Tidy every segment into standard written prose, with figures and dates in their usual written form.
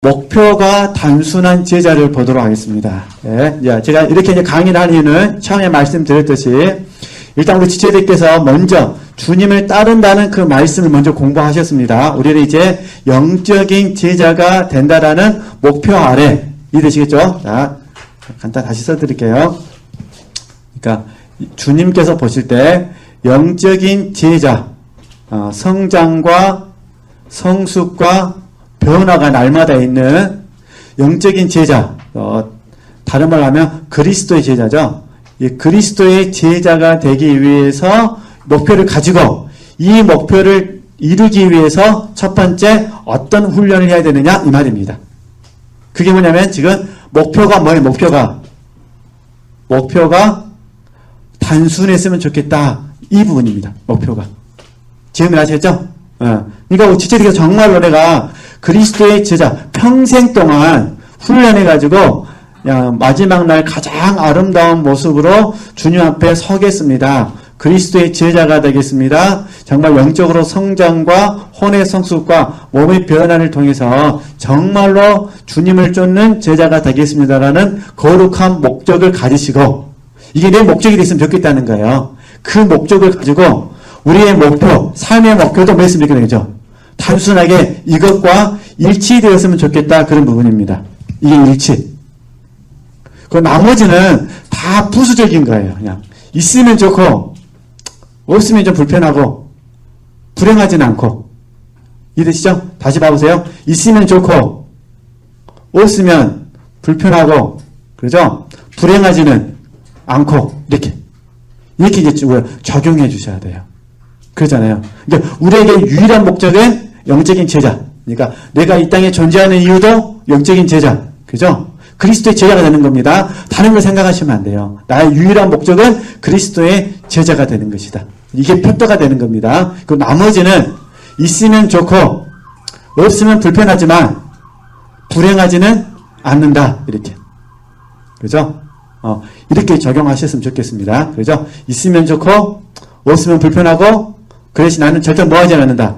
목표가 단순한 제자를 보도록 하겠습니다. 예, 제가 이렇게 이제 강의를 한 이유는 처음에 말씀드렸듯이 일단 우리 지체들께서 먼저 주님을 따른다는 그 말씀을 먼저 공부하셨습니다. 우리는 이제 영적인 제자가 된다라는 목표 아래 이해되시겠죠? 자, 간단 다시 써드릴게요. 그러니까 주님께서 보실 때 영적인 제자, 성장과 성숙과 변화가 날마다 있는 영적인 제자, 다른 말로 하면 그리스도의 제자죠. 이 그리스도의 제자가 되기 위해서 목표를 가지고 이 목표를 이루기 위해서 첫 번째 어떤 훈련을 해야 되느냐 이 말입니다. 그게 뭐냐면 지금 목표가 뭐예요? 목표가 단순했으면 좋겠다 이 부분입니다. 목표가 지금 아시겠죠? 그러니까 지체들이 정말로 내가 그리스도의 제자 평생 동안 훈련해가지고 마지막 날 가장 아름다운 모습으로 주님 앞에 서겠습니다. 그리스도의 제자가 되겠습니다. 정말 영적으로 성장과 혼의 성숙과 몸의 변화를 통해서 정말로 주님을 쫓는 제자가 되겠습니다라는 거룩한 목적을 가지시고 이게 내 목적이 됐으면 좋겠다는 거예요. 그 목적을 가지고 우리의 목표, 삶의 목표도 뭐였으면 좋겠죠? 단순하게 이것과 일치되었으면 좋겠다 그런 부분입니다. 이게 일치. 그 나머지는 다 부수적인 거예요. 그냥 있으면 좋고 없으면 좀 불편하고 불행하진 않고 이해되시죠? 다시 봐보세요. 있으면 좋고 없으면 불편하고 그러죠? 불행하지는 않고 이렇게 이제 적용해 주셔야 돼요. 그러잖아요. 그러니까 우리에게 유일한 목적은 영적인 제자. 그러니까 내가 이 땅에 존재하는 이유도 영적인 제자. 그죠? 그리스도의 제자가 되는 겁니다. 다른 걸 생각하시면 안 돼요. 나의 유일한 목적은 그리스도의 제자가 되는 것이다. 이게 표도가 되는 겁니다. 그 나머지는 있으면 좋고 없으면 불편하지만 불행하지는 않는다. 이렇게. 그죠? 이렇게 적용하셨으면 좋겠습니다. 그죠? 있으면 좋고 없으면 불편하고 그 대신 나는 절대 뭐하지 않는다.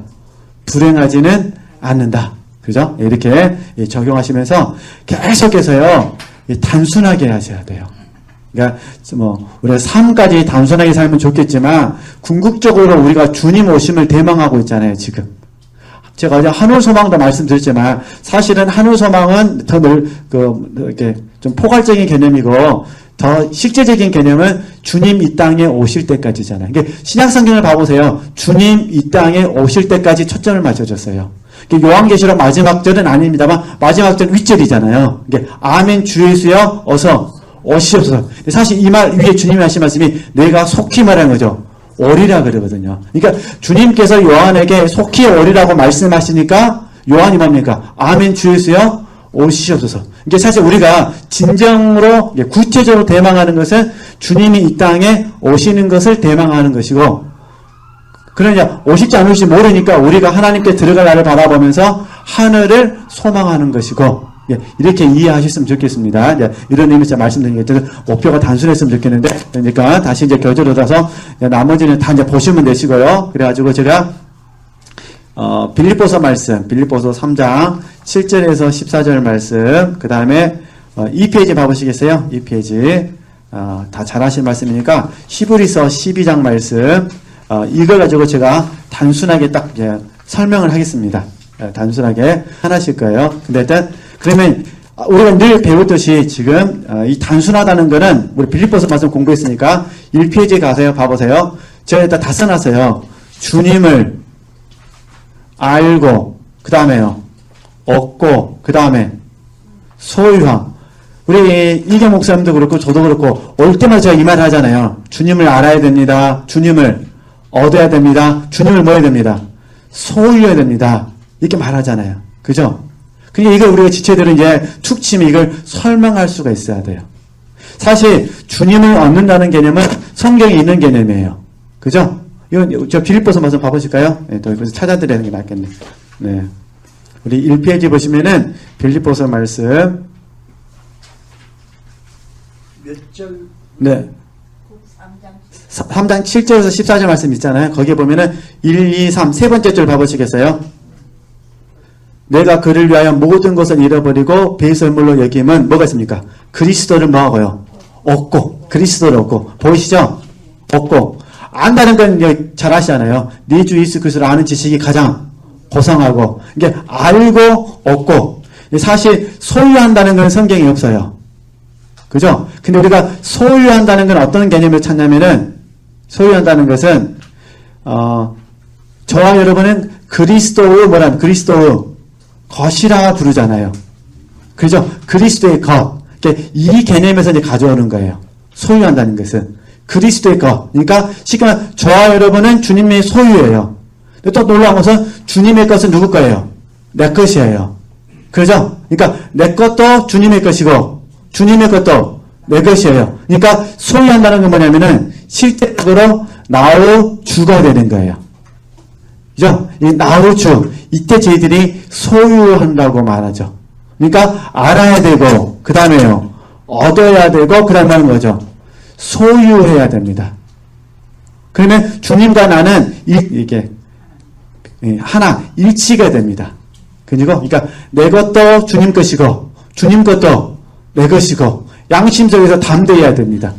불행하지는 않는다. 그죠? 이렇게 적용하시면서 계속해서요 단순하게 하셔야 돼요. 그러니까 우리가 삶까지 단순하게 살면 좋겠지만 궁극적으로 우리가 주님 오심을 대망하고 있잖아요. 지금 제가 어제 한울소망도 말씀드렸지만 사실은 한울소망은 더 이렇게 좀 포괄적인 개념이고 더 실제적인 개념은 주님 이 땅에 오실 때까지잖아요. 그러니까 신약성경을 봐보세요. 주님 이 땅에 오실 때까지 초점을 맞춰줬어요. 요한계시록 마지막 절은 아닙니다만 마지막 절 윗절이잖아요. 아멘 주 예수여 어서 오시옵소서. 사실 이 말 위에 주님이 하신 말씀이 내가 속히 말하는 거죠. 오리라 그러거든요. 그러니까 주님께서 요한에게 속히 오리라고 말씀하시니까 요한이 뭡니까? 아멘 주 예수여 오시옵소서. 이게 사실 우리가 진정으로 구체적으로 대망하는 것은 주님이 이 땅에 오시는 것을 대망하는 것이고 그러냐 오실지 안 오실지 모르니까 우리가 하나님께 들어갈 날을 바라보면서 하늘을 소망하는 것이고 이렇게 이해하셨으면 좋겠습니다. 이런 의미에서 말씀드린 게 목표가 단순했으면 좋겠는데 그러니까 다시 이제 교재로 따서 나머지는 다 이제 보시면 되시고요. 그래가지고 제가 빌립보서 말씀, 빌립보서 3장 7절에서 14절 말씀, 그 다음에 2페이지 봐보시겠어요? 2페이지 다 잘하신 말씀이니까 히브리서 12장 말씀 이걸 가지고 제가 단순하게 딱 설명을 하겠습니다. 단순하게 하나씩 거예요. 근데 일단 그러면 우리가 늘 배웠듯이 지금 이 단순하다는 거는 우리 빌립보서 말씀 공부했으니까 1페이지에 가세요. 봐보세요. 제가 일단 다 써놨어요. 주님을 알고 그 다음에요. 얻고 그 다음에 소유함. 우리 이경 목사님도 그렇고 저도 그렇고 올 때마다 제가 이 말을 하잖아요. 주님을 알아야 됩니다. 주님을 얻어야 됩니다. 주님을 뭐 해야 됩니다. 소유해야 됩니다. 이렇게 말하잖아요. 그죠? 그러니까 이걸 우리가 지체들은 이제 툭 치면 이걸 설명할 수가 있어야 돼요. 사실 주님을 얻는다는 개념은 성경에 있는 개념이에요. 그죠? 이건 저 빌립보서 말씀 봐보실까요? 네, 또 이것을 찾아드리는 게 낫겠네. 네. 우리 1페이지 보시면은 빌립보서 말씀 몇 절? 네. 3장 7절에서 14절 말씀 있잖아요. 거기에 보면은 1, 2, 3 세 번째 줄 봐보시겠어요? 내가 그를 위하여 모든 것을 잃어버리고 배설물로 여김은 뭐가 있습니까? 그리스도를 뭐하고요? 얻고, 그리스도를 얻고. 보이시죠? 얻고. 안다는 건 잘 아시잖아요. 네 주 예수 그리스도를 아는 지식이 가장 고상하고, 이게 알고 얻고. 사실 소유한다는 건 성경에 없어요. 그죠? 근데 우리가 소유한다는 건 어떤 개념을 찾냐면은, 소유한다는 것은 저와 여러분은 그리스도의 그리스도의 것이라 부르잖아요. 그죠? 그리스도의 것. 이 개념에서 이제 가져오는 거예요. 소유한다는 것은. 그리스도의 것. 그러니까 쉽게 말하면 저와 여러분은 주님의 소유예요. 또 놀라운 것은 주님의 것은 누구 거예요? 내 것이에요. 그죠? 그러니까 내 것도 주님의 것이고 주님의 것도 내 것이에요. 그러니까 소유한다는 건 뭐냐면은 실제적으로 나의 주가 되는 거예요. 그죠? 이 나의 주. 이때 저희들이 소유한다고 말하죠. 그러니까 알아야 되고 그 다음에요. 얻어야 되고 그 다음에 하는 거죠. 소유해야 됩니다. 그러면 주님과 나는 이게 하나 일치가 됩니다. 그러니까 내 것도 주님 것이고 주님 것도 내 것이고 양심적에서 담대해야 됩니다.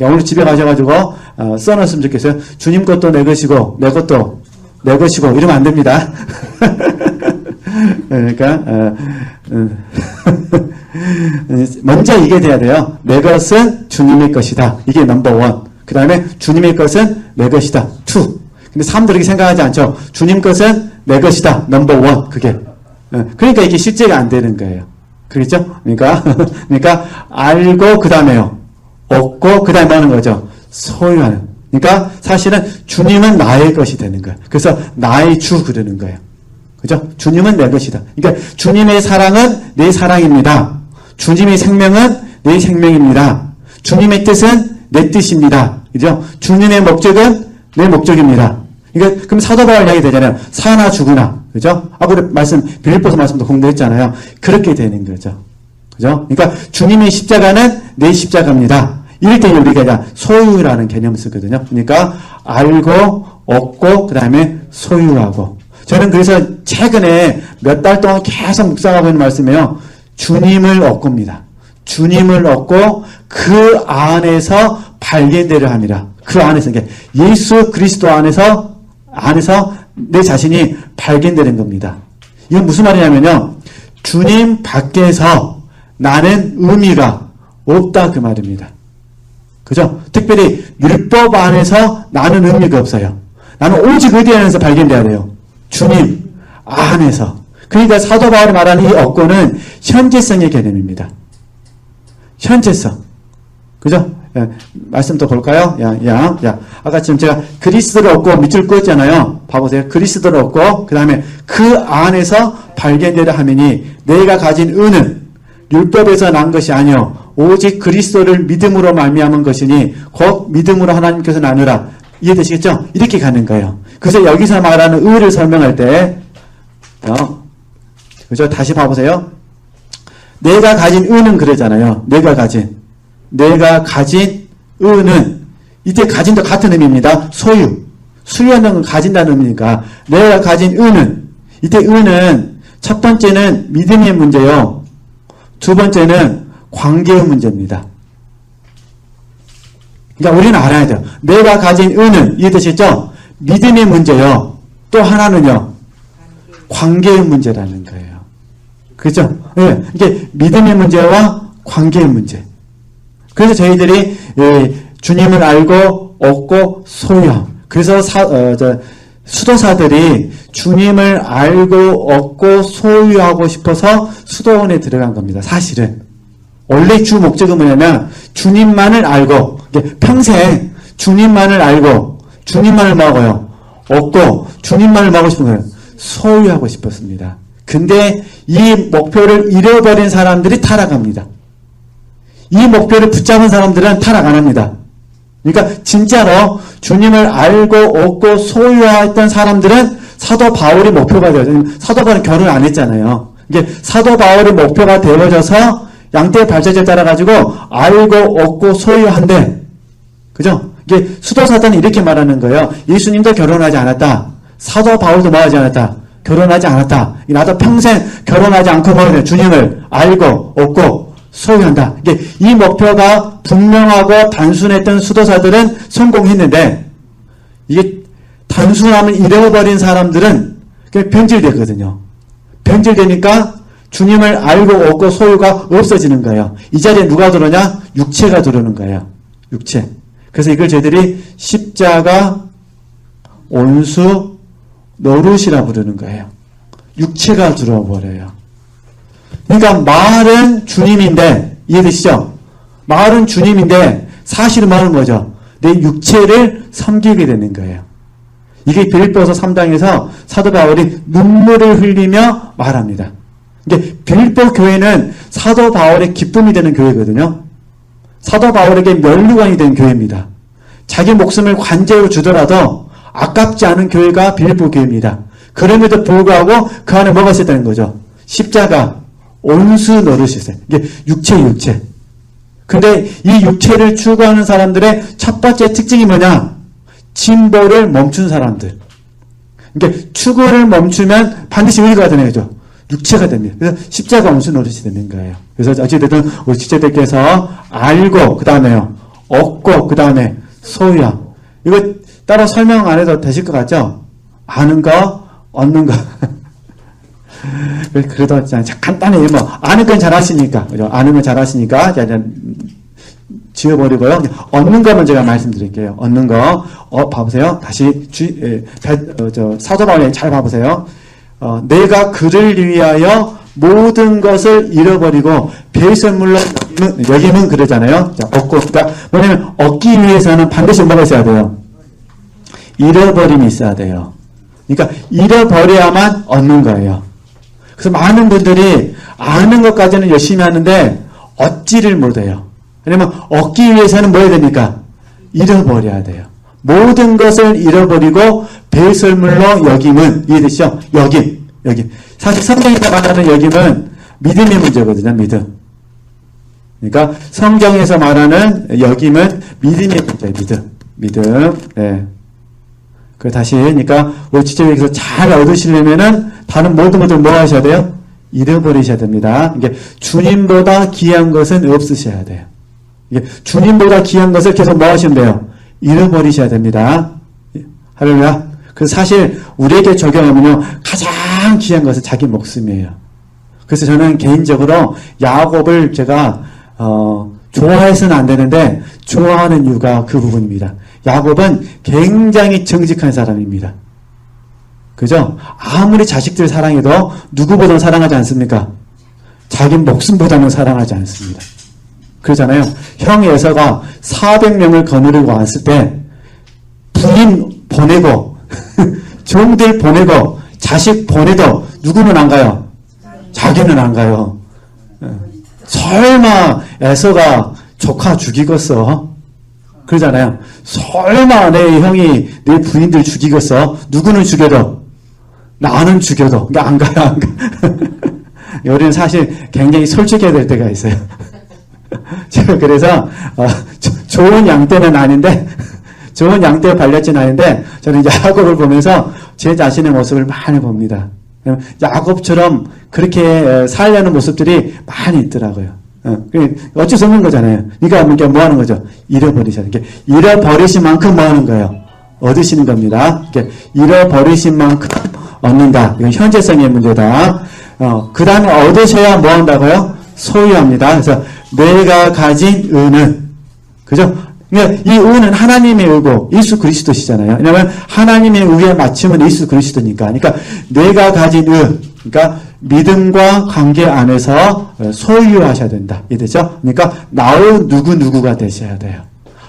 오늘 집에 가셔가지고 써놨으면 좋겠어요. 주님 것도 내 것이고 내 것도 내 것이고 이러면 안 됩니다. 그러니까 먼저 이게 돼야 돼요. 내 것은 주님의 것이다. 이게 넘버원. 그 다음에 주님의 것은 내 것이다. 투. 근데 사람들이 그렇게 생각하지 않죠. 주님 것은 내 것이다. 넘버원. 그게. 그러니까 이게 실제가 안 되는 거예요. 그렇죠? 그러니까 알고 그 다음에요. 얻고 그 다음에 하는 거죠. 소유하는. 그러니까 사실은 주님은 나의 것이 되는 거예요. 그래서 나의 주 그러는 거예요. 그죠? 주님은 내 것이다. 그러니까 주님의 사랑은 내 사랑입니다. 주님의 생명은 내 생명입니다. 주님의 뜻은 내 뜻입니다. 그죠? 주님의 목적은 내 목적입니다. 그러니까 그럼 사도 바울 이야기 되잖아요. 사나 죽으나. 그죠? 앞으로 빌립보서 말씀도 공부했잖아요. 그렇게 되는 거죠. 그죠? 그러니까 주님의 십자가는 내 십자가입니다. 이럴 때 우리가 이제 소유라는 개념을 쓰거든요. 그러니까 알고 얻고 그 다음에 소유하고. 저는 그래서 최근에 몇 달 동안 계속 묵상하고 있는 말씀이에요. 주님을 얻고입니다. 주님을 얻고 그 안에서 발견되려 합니다. 그 안에서 예수 그리스도 안에서 내 자신이 발견되는 겁니다. 이건 무슨 말이냐면요. 주님 밖에서 나는 의미가 없다 그 말입니다. 그죠? 특별히 율법 안에서 나는 의미가 없어요. 나는 오직 어디 안에서 발견돼야 돼요? 주님 안에서. 그러니까 사도 바울이 말하는 이 얻고는 현재성의 개념입니다. 현재성. 그죠? 말씀 또 볼까요? 아까 지금 제가 그리스도를 얻고 밑줄 그었잖아요. 봐보세요. 그리스도를 얻고 그 다음에 그 안에서 발견되려 하매니 내가 가진 은은 율법에서 난 것이 아니요 오직 그리스도를 믿음으로 말미암은 것이니 곧 믿음으로 하나님께서 나누라. 이해되시겠죠? 이렇게 가는 거예요. 그래서 여기서 말하는 의를 설명할 때 그죠? 다시 봐보세요. 내가 가진 은은 그러잖아요. 내가 가진 은은 이때 가진도 같은 의미입니다. 수유하는 건 가진다는 의미니까 내가 가진 은은 이때 은은 첫 번째는 믿음의 문제요. 두 번째는 관계의 문제입니다. 그러니까 우리는 알아야 돼요. 내가 가진 은은 이해되시죠? 믿음의 문제요. 또 하나는요. 관계의 문제라는 거예요. 그렇죠? 네. 이게 믿음의 문제와 관계의 문제. 그래서 저희들이 주님을 알고 얻고 소유함. 그래서 수도사들이 주님을 알고 얻고 소유하고 싶어서 수도원에 들어간 겁니다. 사실은. 원래 주 목적은 뭐냐면 주님만을 알고 평생 주님만을 알고 주님만을 먹어요. 얻고 주님만을 먹고 싶은 거예요. 소유하고 싶었습니다. 근데 이 목표를 잃어버린 사람들이 타락합니다. 이 목표를 붙잡은 사람들은 타락 안 합니다. 그러니까 진짜로 주님을 알고 얻고 소유했던 사람들은 사도 바울이 목표가 되어요. 사도 바울은 결혼 안 했잖아요. 이게 사도 바울의 목표가 되어져서 양떼의 발자취를 따라가지고 알고 얻고 소유한대. 그죠? 이게 수도사들은 이렇게 말하는 거예요. 예수님도 결혼하지 않았다. 사도 바울도 뭐 하지 않았다. 결혼하지 않았다. 나도 평생 결혼하지 않고 버리는 주님을 알고 얻고 소유한다. 이 목표가 분명하고 단순했던 수도사들은 성공했는데 이게 단순함을 잃어버린 사람들은 변질되거든요. 변질되니까 주님을 알고 얻고 소유가 없어지는 거예요. 이 자리에 누가 들어오냐? 육체가 들어오는 거예요. 육체. 그래서 이걸 저희들이 십자가 온수 노릇이라 부르는 거예요. 육체가 들어와 버려요. 그러니까 말은 주님인데, 이해되시죠? 말은 주님인데 사실은 말은 뭐죠? 내 육체를 섬기게 되는 거예요. 이게 빌립보서 3장에서 사도 바울이 눈물을 흘리며 말합니다. 이게 빌립보 교회는 사도 바울의 기쁨이 되는 교회거든요. 사도 바울에게 면류관이 된 교회입니다. 자기 목숨을 관제로 주더라도 아깝지 않은 교회가 빌립보 교회입니다. 그럼에도 불구하고 그 안에 뭐가 있었다는 거죠? 십자가, 온수 노릇이 있어요. 이게 육체. 근데 이 육체를 추구하는 사람들의 첫 번째 특징이 뭐냐? 진보를 멈춘 사람들. 그러니까 추구를 멈추면 반드시 의가 되는 거죠. 육체가 됩니다. 그래서 십자가 온수 노릇이 되는 거예요. 그래서 어찌됐든 우리 지체들께서 알고 그 다음에요. 얻고 그 다음에 소유함. 이거 따로 설명 안 해도 되실 것 같죠? 아는 거, 얻는 거. 그래도 간단히 아는 건 잘하시니까, 그죠? 아는 건 잘하시니까, 지워버리고요. 얻는 거만 제가 말씀드릴게요. 얻는 거, 봐보세요. 다시, 사도 바울에 잘 봐보세요. 내가 그를 위하여 모든 것을 잃어버리고, 배설물로 여기면 그러잖아요. 자, 얻고, 그러니까, 뭐냐면, 얻기 위해서는 반드시 뭐가 있어야 돼요? 잃어버림이 있어야 돼요. 그러니까, 잃어버려야만 얻는 거예요. 그래서 많은 분들이 아는 것까지는 열심히 하는데 얻지를 못해요. 왜냐면 얻기 위해서는 뭐 해야 됩니까? 잃어버려야 돼요. 모든 것을 잃어버리고 배설물로 여김은, 이해되시죠? 여김. 사실 성경에서 말하는 여김은 믿음의 문제거든요. 그러니까 성경에서 말하는 여김은 믿음의 문제예요. 믿음. 네. 그러니까 우리 지체에서 잘 얻으시려면은 다른 모든 것들 뭐 하셔야 돼요? 잃어버리셔야 됩니다. 이게 주님보다 귀한 것은 없으셔야 돼요. 이게 주님보다 귀한 것을 계속 뭐 하시면 돼요? 잃어버리셔야 됩니다. 할렐루야. 그래서 사실 우리에게 적용하면요, 가장 귀한 것은 자기 목숨이에요. 그래서 저는 개인적으로 야곱을 제가 좋아해서는 안 되는데 좋아하는 이유가 그 부분입니다. 야곱은 굉장히 정직한 사람입니다. 그죠? 아무리 자식들 사랑해도 누구보다는 사랑하지 않습니까? 자기 목숨보다는 사랑하지 않습니다. 그러잖아요. 형 에서가 400명을 거느리고 왔을 때 부인 보내고 종들 보내고 자식 보내도 누구는 안 가요? 자기는 안 가요. 설마 에서가 조카 죽이겠어? 그러잖아요. 설마 내 형이 내 부인들 죽이겠어? 누구는 죽여도 나는 죽여도 안 가요. 우리는 사실 굉장히 솔직해야 될 때가 있어요. 제가 그래서 좋은 양떼는 아닌데 좋은 양떼에 발렸진 않은데 저는 야곱을 보면서 제 자신의 모습을 많이 봅니다. 야곱처럼 그렇게 살려는 모습들이 많이 있더라고요. 어쩔 수 없는 거잖아요. 그러니까 뭐 하는 거죠? 잃어버리셔야 돼요. 잃어버리신 만큼 뭐 하는 거예요? 얻으시는 겁니다. 잃어버리신 만큼 얻는다. 이건 현재성의 문제다. 그 다음에 얻으셔야 뭐 한다고요? 소유합니다. 그래서 내가 가진 의는, 그죠? 그러니까 이 의는 하나님의 의고 예수 그리스도시잖아요. 왜냐하면 하나님의 의에 맞추면 예수 그리스도니까. 그러니까 내가 가진 의, 그러니까 믿음과 관계 안에서 소유하셔야 된다. 이해되죠? 그러니까 나의 누구누구가 되셔야 돼요.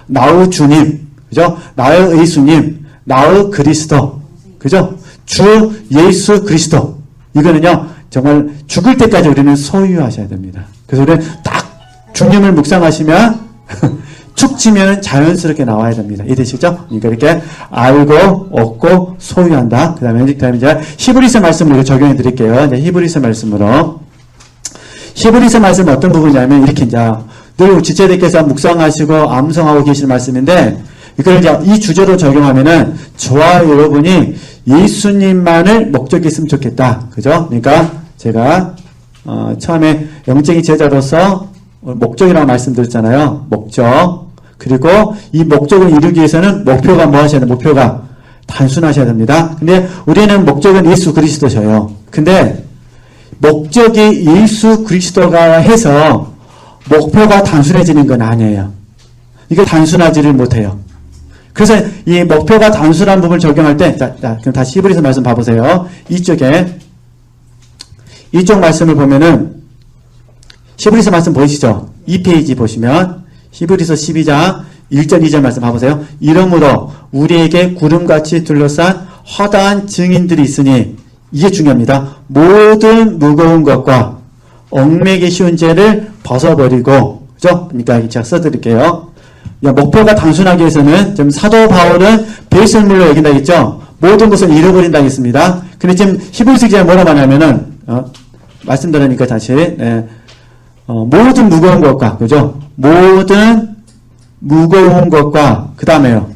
나의 주님, 그죠? 나의 예수님, 나의 그리스도, 그죠? 주 예수 그리스도. 이거는요, 정말 죽을 때까지 우리는 소유하셔야 됩니다. 그래서 우리는 딱 주님을 묵상하시면 축 치면 자연스럽게 나와야 됩니다. 이해되시죠? 그러니까 이렇게 알고 얻고 소유한다. 그 다음에 이제 히브리서 말씀으로 적용해 드릴게요. 이제 히브리서 말씀으로. 히브리서 말씀 어떤 부분이냐면 이렇게 이제 늘 지체들께서 묵상하시고 암송하고 계시는 말씀인데 이걸 이제 이 주제로 적용하면은 저와 여러분이 예수님만을 목적이 있으면 좋겠다. 그죠? 그러니까 제가 처음에 영적인 제자로서 목적이라고 말씀드렸잖아요. 목적. 그리고 이 목적을 이루기 위해서는 목표가 뭐 하셔야 돼요? 목표가 단순하셔야 됩니다. 근데 우리는 목적은 예수 그리스도셔요. 근데 목적이 예수 그리스도가 해서 목표가 단순해지는 건 아니에요. 이게 단순하지를 못해요. 그래서 이 목표가 단순한 부분을 적용할 때, 그럼 다시 히브리서 말씀 봐보세요. 이쪽 말씀을 보면은, 히브리서 말씀 보이시죠? 2페이지 보시면, 히브리서 12장 1절 2절 말씀 봐보세요. 이러므로 우리에게 구름같이 둘러싼 허다한 증인들이 있으니, 이게 중요합니다. 모든 무거운 것과 얽매기 쉬운 죄를 벗어버리고, 그죠? 그러니까 제가 써드릴게요. 목표가 단순하기 위해서는 지금 사도 바울은 배설물로 여긴다 했죠. 모든 것을 잃어버린다 했습니다. 근데 지금 히브리서 기자가 뭐라고 하냐면은 말씀 들으니까 다시 모든 무거운 것과 그죠? 모든 무거운 것과 그 다음에요.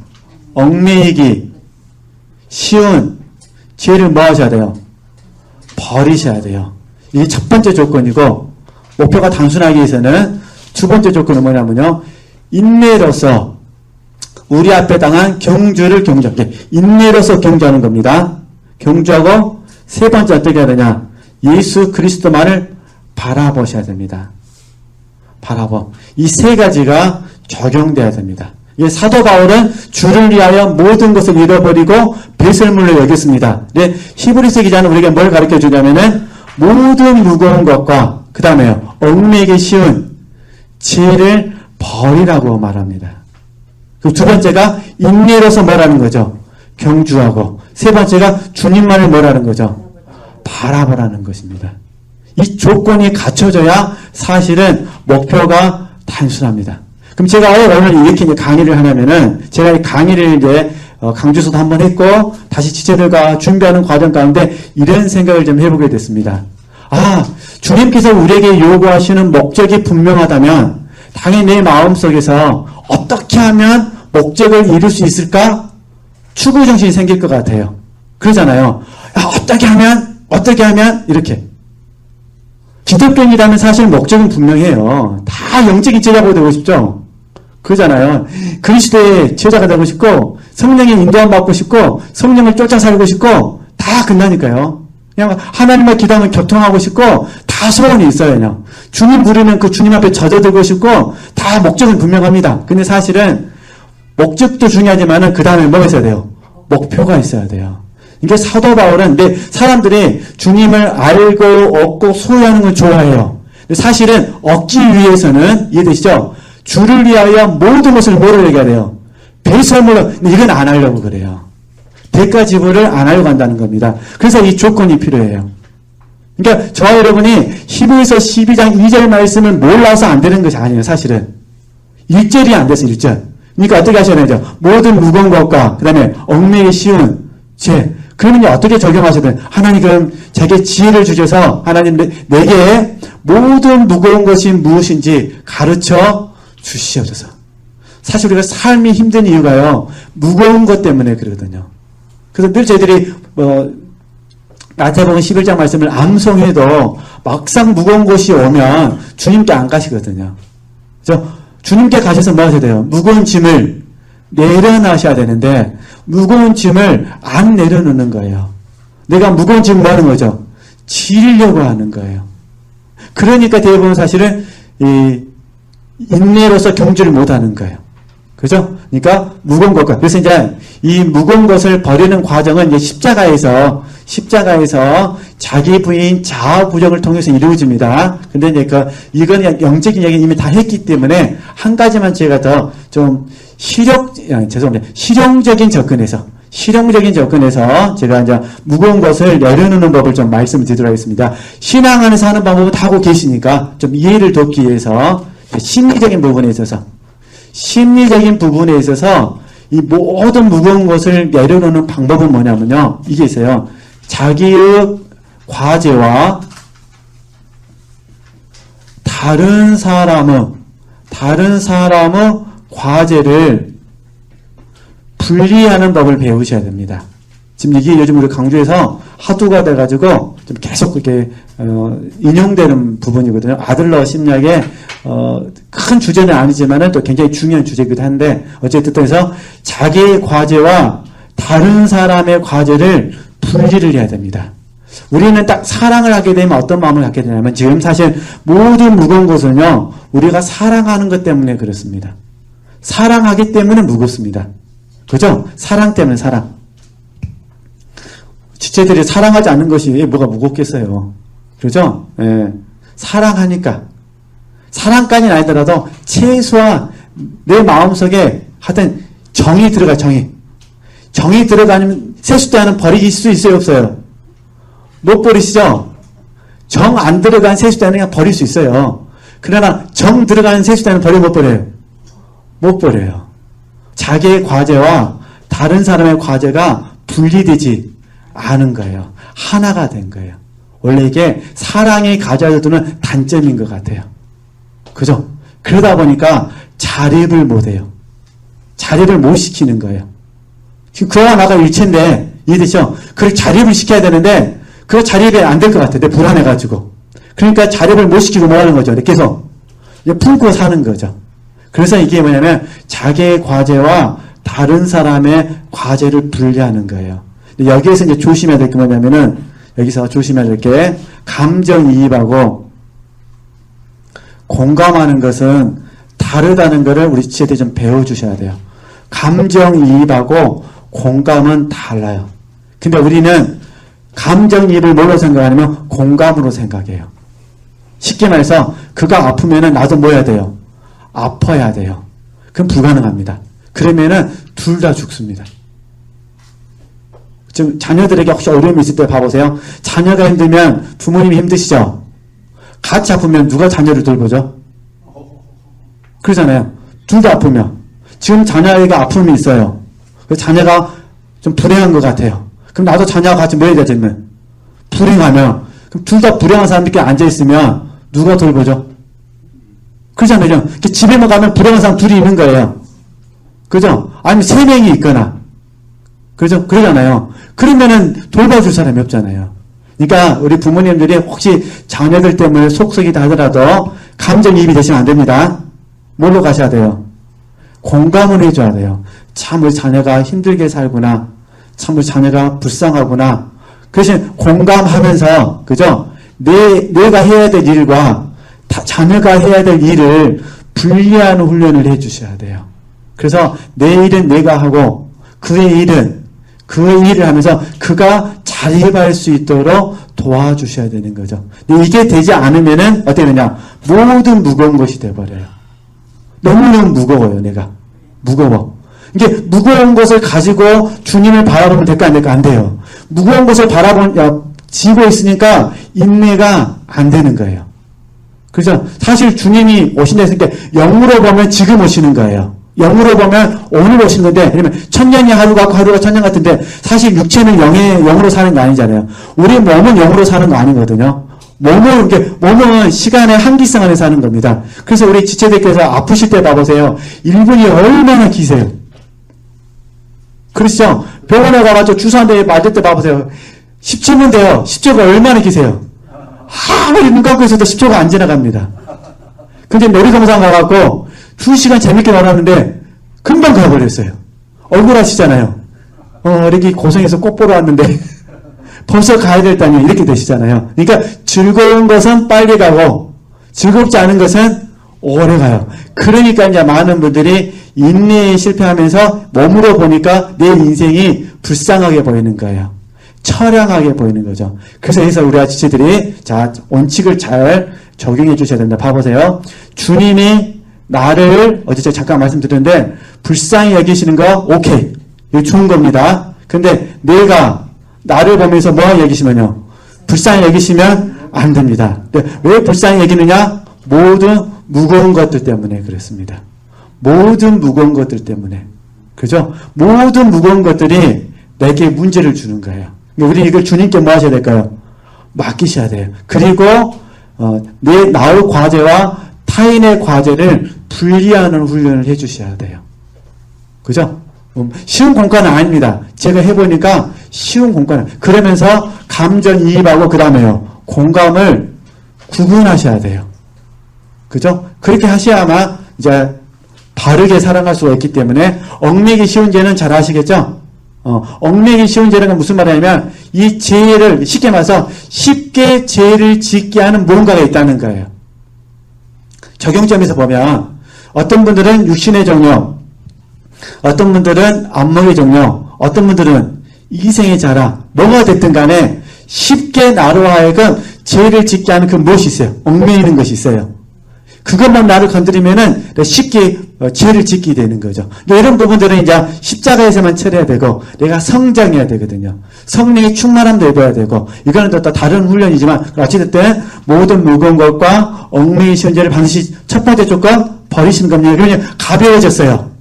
얽매이기 쉬운 죄를 뭐 하셔야 돼요? 버리셔야 돼요. 이게 첫 번째 조건이고 목표가 단순하기 위해서는 두 번째 조건은 뭐냐면요. 인내로서 우리 앞에 당한 경주를 경주하게 인내로서 경주하는 겁니다. 경주하고 세 번째 어떻게 해야 되냐? 예수 그리스도만을 바라보셔야 됩니다. 이 세 가지가 적용돼야 됩니다. 이 사도 바울은 주를 위하여 모든 것을 잃어버리고 배설물로 여겼습니다. 네, 히브리서 기자는 우리에게 뭘 가르쳐 주냐면은 모든 무거운 것과 그 다음에요. 얽매이기 쉬운 죄를 버리라고 말합니다. 그리고 두 번째가 인내로서 뭐라는 거죠? 경주하고 세 번째가 주님만을 뭐라는 거죠? 바라보라는 것입니다. 이 조건이 갖춰져야 사실은 목표가 단순합니다. 그럼 제가 왜 오늘 이렇게 강의를 하냐면은 제가 이 강의를 이제 강주소도 한번 했고 다시 지체들과 준비하는 과정 가운데 이런 생각을 좀 해보게 됐습니다. 주님께서 우리에게 요구하시는 목적이 분명하다면 당연히 내 마음속에서 어떻게 하면 목적을 이룰 수 있을까? 추구정신이 생길 것 같아요. 그러잖아요. 어떻게 하면 이렇게. 기독교인이라면 사실 목적은 분명해요. 다 영적인 제자가 되고 싶죠? 그러잖아요. 그리스도의 제자가 되고 싶고 성령의 인도함 받고 싶고 성령을 쫓아 살고 싶고 다 끝나니까요. 그냥 하나님과 기도하면 교통하고 싶고 다 소원이 있어요. 그냥 주님 부르면 그 주님 앞에 젖어들고 싶고 다 목적은 분명합니다. 근데 사실은 목적도 중요하지만은 그 다음에 뭐가 있어야 돼요? 목표가 있어야 돼요. 이게 사도 바울은 사람들이 주님을 알고 얻고 소유하는 걸 좋아해요. 사실은 얻기 위해서는 이해되시죠? 주를 위하여 모든 것을 뭐를 얘기해야 돼요? 배설물로. 이건 안 하려고 그래요. 대가 지불을 안 하려고 한다는 겁니다. 그래서 이 조건이 필요해요. 그러니까 저와 여러분이 히브리서 12장 2절 말씀을 몰라서 안 되는 것이 아니에요. 사실은 1절이 안 돼서 1절. 그러니까 어떻게 하셔야 되죠? 모든 무거운 것과 그 다음에 얽매이기 쉬운 죄. 그러면 어떻게 적용하셔야 돼요? 하나님 그럼 제게 지혜를 주셔서 하나님 내게 모든 무거운 것이 무엇인지 가르쳐 주시옵소서. 사실 우리가 삶이 힘든 이유가요. 무거운 것 때문에 그러거든요. 그래서 늘 저희들이 마태복음 11장 말씀을 암송해도 막상 무거운 것이 오면 주님께 안 가시거든요. 그래서 주님께 가셔서 뭐 하셔야 돼요? 무거운 짐을 내려놔셔야 되는데 무거운 짐을 안 내려놓는 거예요. 내가 무거운 짐을 뭐 하는 거죠? 지려고 하는 거예요. 그러니까 대부분 사실은 인내로서 경주를 못 하는 거예요. 그죠? 그러니까 무거운 것과 그래서 이제 이 무거운 것을 버리는 과정은 이제 십자가에서 자기 부인 자아 부정을 통해서 이루어집니다. 근데 이제 이건 영적인 얘기는 이미 다 했기 때문에 한 가지만 제가 더 좀 실용적인 접근에서 제가 이제 무거운 것을 내려놓는 법을 좀 말씀드리도록 하겠습니다. 신앙 안에서 하는 방법은 다 하고 계시니까 좀 이해를 돕기 위해서 심리적인 부분에 있어서 이 모든 무거운 것을 내려놓는 방법은 뭐냐면요. 이게 있어요. 자기의 과제와 다른 사람의 과제를 분리하는 법을 배우셔야 됩니다. 지금 이게 요즘 우리 강조해서 화두가 돼가지고 좀 계속 그렇게 인용되는 부분이거든요. 아들러 심리학의 큰 주제는 아니지만은 또 굉장히 중요한 주제이기도 한데 어쨌든 그래서 자기의 과제와 다른 사람의 과제를 분리를 해야 됩니다. 우리는 딱 사랑을 하게 되면 어떤 마음을 갖게 되냐면 지금 사실 모든 무거운 것은요 우리가 사랑하는 것 때문에 그렇습니다. 사랑하기 때문에 무겁습니다. 그죠? 사랑 때문에 사랑. 지체들이 사랑하지 않는 것이 뭐가 무겁겠어요. 그죠? 예. 사랑하니까. 사랑까지는 아니더라도 최소한 내 마음속에 하여튼 정이 들어가, 정이. 정이 들어가면 세숫대는 버리실 수 있어요, 없어요? 못 버리시죠? 정 안 들어간 세숫대는 그냥 버릴 수 있어요. 그러나 정 들어가는 세숫대는 버려 못 버려요? 못 버려요. 자기의 과제와 다른 사람의 과제가 분리되지 않은 거예요. 하나가 된 거예요. 원래 이게 사랑이 가져야 되는 단점인 것 같아요. 그죠? 그러다 보니까 자립을 못해요. 자립을 못 시키는 거예요. 지금 그와 나가 일체인데 이해되죠? 그걸 자립을 시켜야 되는데 그 자립이 안 될 것 같아요. 내 불안해가지고. 그러니까 자립을 못 시키고 뭐 하는 거죠? 계속 품고 사는 거죠. 그래서 이게 뭐냐면 자기의 과제와 다른 사람의 과제를 분리하는 거예요. 여기에서 이제 조심해야 될 게 뭐냐면은 여기서 조심해야 될 게 감정이입하고 공감하는 것은 다르다는 것을 우리 지체들이 좀 배워주셔야 돼요. 감정이입하고 공감은 달라요. 근데 우리는 감정이입을 뭘로 생각하냐면 공감으로 생각해요. 쉽게 말해서 그가 아프면은 나도 뭐 해야 돼요? 아파야 돼요. 그건 불가능합니다. 그러면은 둘 다 죽습니다. 지금 자녀들에게 혹시 어려움이 있을 때 봐보세요. 자녀가 힘들면 부모님이 힘드시죠? 같이 아프면 누가 자녀를 돌보죠? 그러잖아요. 둘 다 아프면. 지금 자녀에게 아픔이 있어요. 자녀가 좀 불행한 것 같아요. 그럼 나도 자녀와 같이 뭐 해야 되지? 불행하면. 그럼 둘 다 불행한 사람들끼리 앉아있으면 누가 돌보죠? 그러잖아요. 집에만 가면 불행한 사람 둘이 있는 거예요. 그죠? 아니면 세 명이 있거나. 그죠? 그러잖아요. 그러면은 돌봐줄 사람이 없잖아요. 그러니까 우리 부모님들이 혹시 자녀들 때문에 속썩이다 하더라도 감정이입이 되시면 안 됩니다. 뭘로 가셔야 돼요? 공감을 해줘야 돼요. 참 우리 자녀가 힘들게 살구나. 참 우리 자녀가 불쌍하구나. 그래서 공감하면서 그죠? 내가 해야 될 일과 자녀가 해야 될 일을 분리하는 훈련을 해주셔야 돼요. 그래서 내 일은 내가 하고 그의 일은 그의 일을 하면서 그가 자립할 수 있도록 도와주셔야 되는 거죠. 근데 이게 되지 않으면은 어떻게 되냐? 모든 무거운 것이 돼버려요. 너무너무 무거워요, 내가. 무거워. 이게 무거운 것을 가지고 주님을 바라보면 될까 안 될까? 안 돼요. 무거운 것을 지고 있으니까 인내가 안 되는 거예요. 그래서 사실 주님이 오신다 했으니까 영으로 보면 지금 오시는 거예요. 영으로 보면 오늘 오신 건데, 왜냐면 천년이 하루 같고 하루가 천년 같은데, 사실 육체는 영으로 사는 거 아니잖아요. 우리 몸은 영으로 사는 거 아니거든요. 몸은 시간의 한기성 안에 사는 겁니다. 그래서 우리 지체들께서 아프실 때 봐보세요. 1분이 얼마나 기세요. 그렇죠? 병원에 가가지고 주사 한 대 맞을 때 봐보세요. 10초면 돼요. 10초가 얼마나 기세요. 아무리 눈 감고 있어도 10초가 안 지나갑니다. 근데 놀이동산 가갖고 2시간 재밌게 놀았는데 금방 가버렸어요. 얼굴 아시잖아요. 이렇게 고생해서 꽃 보러 왔는데 벌써 가야 될다니 이렇게 되시잖아요. 그러니까 즐거운 것은 빨리 가고 즐겁지 않은 것은 오래 가요. 그러니까 이제 많은 분들이 인내에 실패하면서 몸으로 보니까 내 인생이 불쌍하게 보이는 거예요. 처량하게 보이는 거죠. 그래서 우리 지체들이 자 원칙을 잘 적용해 주셔야 된다. 봐보세요. 주님이 나를 어제 제가 잠깐 말씀드렸는데 불쌍히 여기시는 거 오케이. 이거 좋은 겁니다. 근데 내가 나를 보면서 뭐 여기시면요. 불쌍히 여기시면 안 됩니다. 왜 불쌍히 여기느냐? 모든 무거운 것들 때문에 그렇습니다. 모든 무거운 것들 때문에. 그죠? 모든 무거운 것들이 내게 문제를 주는 거예요. 우리 이걸 주님께 뭐 하셔야 될까요? 맡기셔야 돼요. 그리고 나의 과제와 타인의 과제를 분리하는 훈련을 해주셔야 돼요. 그죠? 쉬운 공과는 아닙니다. 제가 해보니까 쉬운 공과는. 그러면서 감정이입하고 그 다음에요. 공감을 구분하셔야 돼요. 그죠? 그렇게 하셔야만 이제 바르게 살아갈 수가 있기 때문에 얽매기 쉬운 죄는 잘 아시겠죠? 얽매기 쉬운 죄는 무슨 말이냐면 이 죄를 쉽게 말해서 쉽게 죄를 짓게 하는 무언가가 있다는 거예요. 적용점에서 보면 어떤 분들은 육신의 정욕, 어떤 분들은 안목의 정욕, 어떤 분들은 이생의 자랑, 뭐가 됐든 간에 쉽게 나로 하여금 죄를 짓게 하는 그 무엇이 있어요? 얽매이는 것이 있어요. 그것만 나를 건드리면은 쉽게 죄를 짓게 되는 거죠. 이런 부분들은 이제 십자가에서만 처리해야 되고, 내가 성장해야 되거든요. 성령의 충만함도 입어야 되고, 이거는 또 다른 훈련이지만, 어찌됐든 모든 무거운 것과 얽매이 현재를 반드시 첫 번째 조건 버리시는 겁니다. 그러면 가벼워졌어요.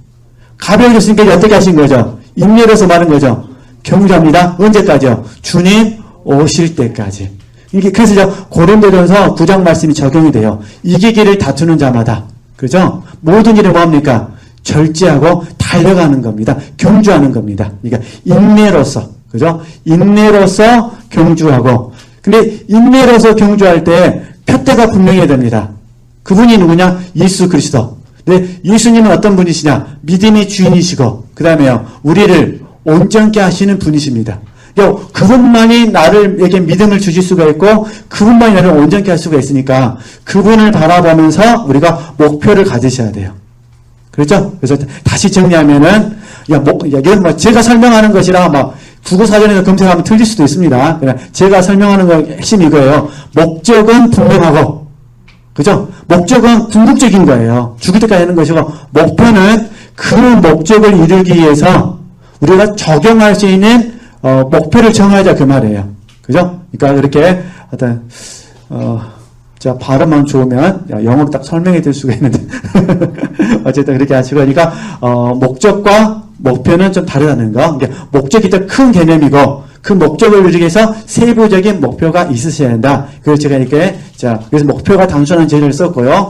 가벼워졌으니까 어떻게 하신 거죠? 인내로서 말한 거죠. 경주합니다. 언제까지요? 주님 오실 때까지. 이게 그래서 이제 고린도전서 9장 말씀이 적용이 돼요. 이기기를 다투는 자마다, 그죠? 모든 일을 뭐합니까? 절제하고 달려가는 겁니다. 경주하는 겁니다. 그러니까 인내로서, 그죠? 인내로서 경주하고. 근데 인내로서 경주할 때 표대가 분명해야 됩니다. 그분이 누구냐? 예수 그리스도. 근데 예수님은 어떤 분이시냐? 믿음의 주인이시고, 그 다음에요, 우리를 온전케 하시는 분이십니다. 그분만이 나를에게 믿음을 주실 수가 있고, 그분만이 나를 온전케 할 수가 있으니까 그분을 바라보면서 우리가 목표를 가지셔야 돼요. 그렇죠? 그래서 다시 정리하면은 제가 설명하는 것이라 막 국어사전에서 검색하면 틀릴 수도 있습니다. 제가 설명하는 거 핵심이 이거예요. 목적은 분명하고, 그죠? 목적은 궁극적인 거예요. 죽을 때까지 하는 것이고, 목표는 그 목적을 이루기 위해서 우리가 적용할 수 있는 목표를 정하자 그 말이에요. 그죠? 그러니까 그렇게 어떤 자 발음만 좋으면 영어로 딱 설명해 드릴 수가 있는데 어쨌든 그렇게 하시고, 그러니까 목적과 목표는 좀 다르다는 거. 그러니까 목적이 더 큰 개념이고, 그 목적을 이루기 위해서 세부적인 목표가 있으셔야 한다. 그래서 제가 이렇게 그래서 목표가 단순한 제를 썼고요.